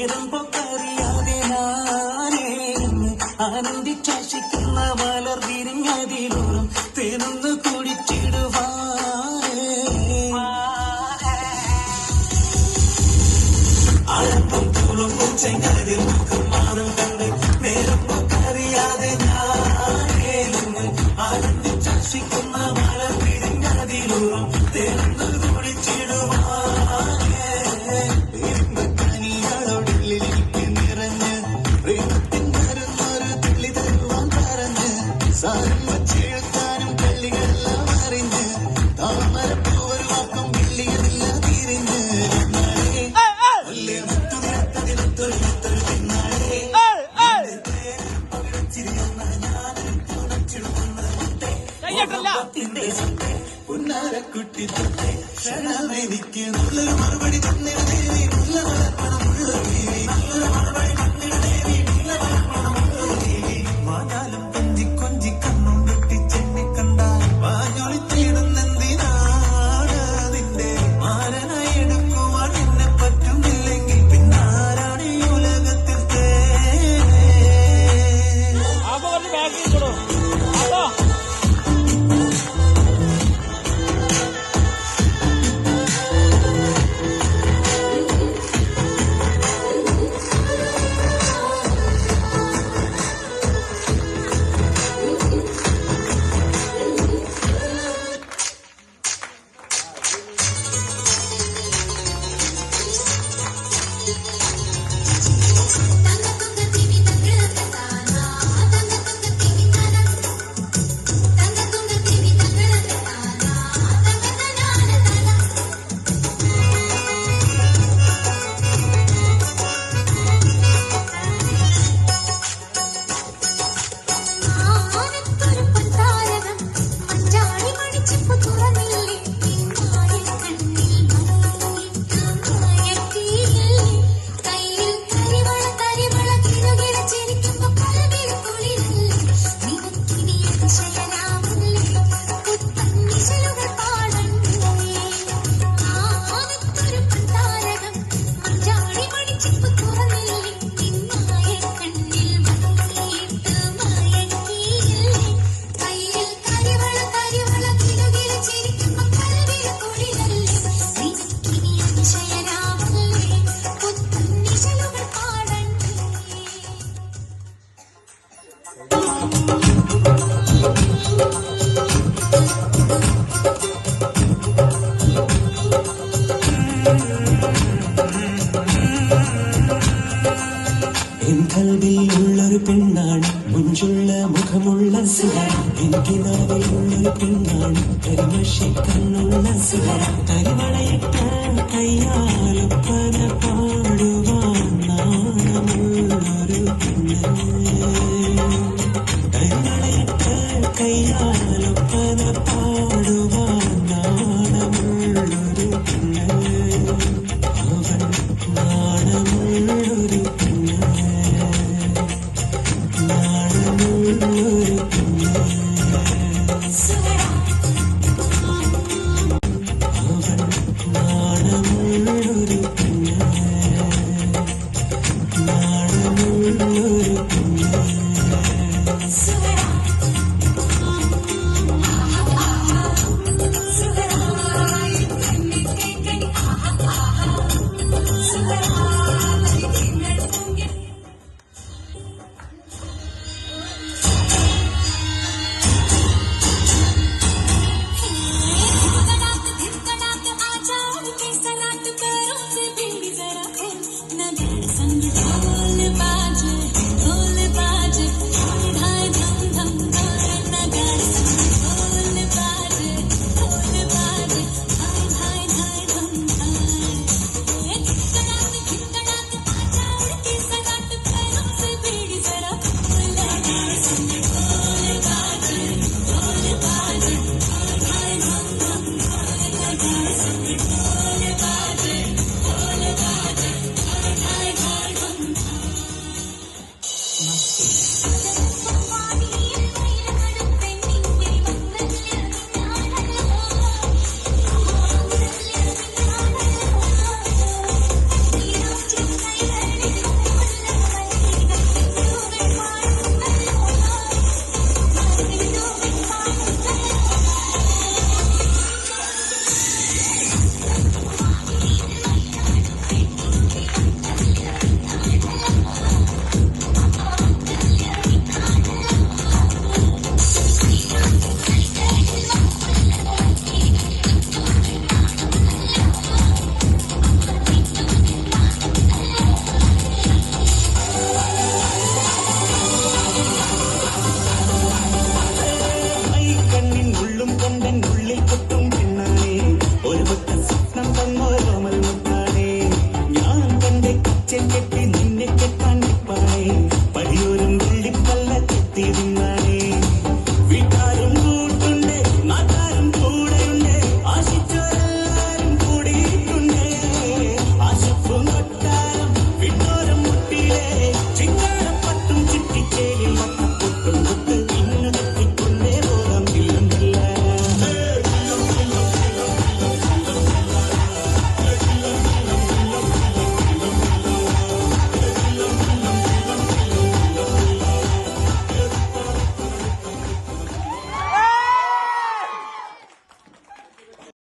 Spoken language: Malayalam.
നേരമ്പൊക്കറിയാതെ നാനേ ആനന്ദിച്ചാശിക്കുന്ന മലർ വിരിഞ്ഞതിലൂറും തേനൊന്ന് കുടിച്ചിടുവാനേ ആഴപ്പം തുളുമ്പും ചെങ്ങതിൽ മാറും കണ്ട് നേരമ്പൊക്കറിയാതെ ഞാനേ ആനന്ദിച്ചാശിക്കുന്ന മലർ വിരിഞ്ഞതിലൂറും തേനൊന്ന് കുടിച്ചിടുവാനേ ും കള്ളികളെല്ലാം അറിഞ്ഞ് താമരപ്പൂവൊരു വാക്കും വെള്ളികളില്ല തിരിഞ്ഞ് മറ്റു നിരത്തതിനൊത്തൊരു പിന്നാലെ ചിരിയുന്ന ഞാനും തുണച്ചിടുന്നതിന്റെ പുന്നാരക്കുട്ടി തൊട്ടേ ക്ഷണമെനിക്ക് നല്ലൊരു മറുപടി തന്നിടേ നല്ല വളർപ്പണമുള്ള നല്ലൊരു മറുപടി തന്നിടേ നല്ല വളർപ്പണമുള്ള വാങ്ങാലും കൊഞ്ചി കൊഞ്ചി കണ്ണും വെട്ടി ചെന്നി കണ്ടാൽ വാഞ്ഞൊളിച്ചിടുന്നെന്തിനാണ് നിന്റെ മാരനായി എടുക്കുവാൻ എന്നെ പറ്റുന്നില്ലെങ്കിൽ പിന്നാരാണ് ഈ ഉലകത്തിൽ കൽവിലുള്ളൊരു പെണ്ണാണ് മുഞ്ചുള്ള മുഖമുള്ള സുഹർ എനിക്ക് നാവിലുള്ളൊരു പെണ്ണാണ് കരിമഷി കണ്ണുള്ള സുഹർ കരിമളയിട്ട കയ്യാലൊപ്പന പാടുവാൻ നാണമുള്ളൊരു പെണ്ണ് കരിമളയിട്ട കയ്യാൽ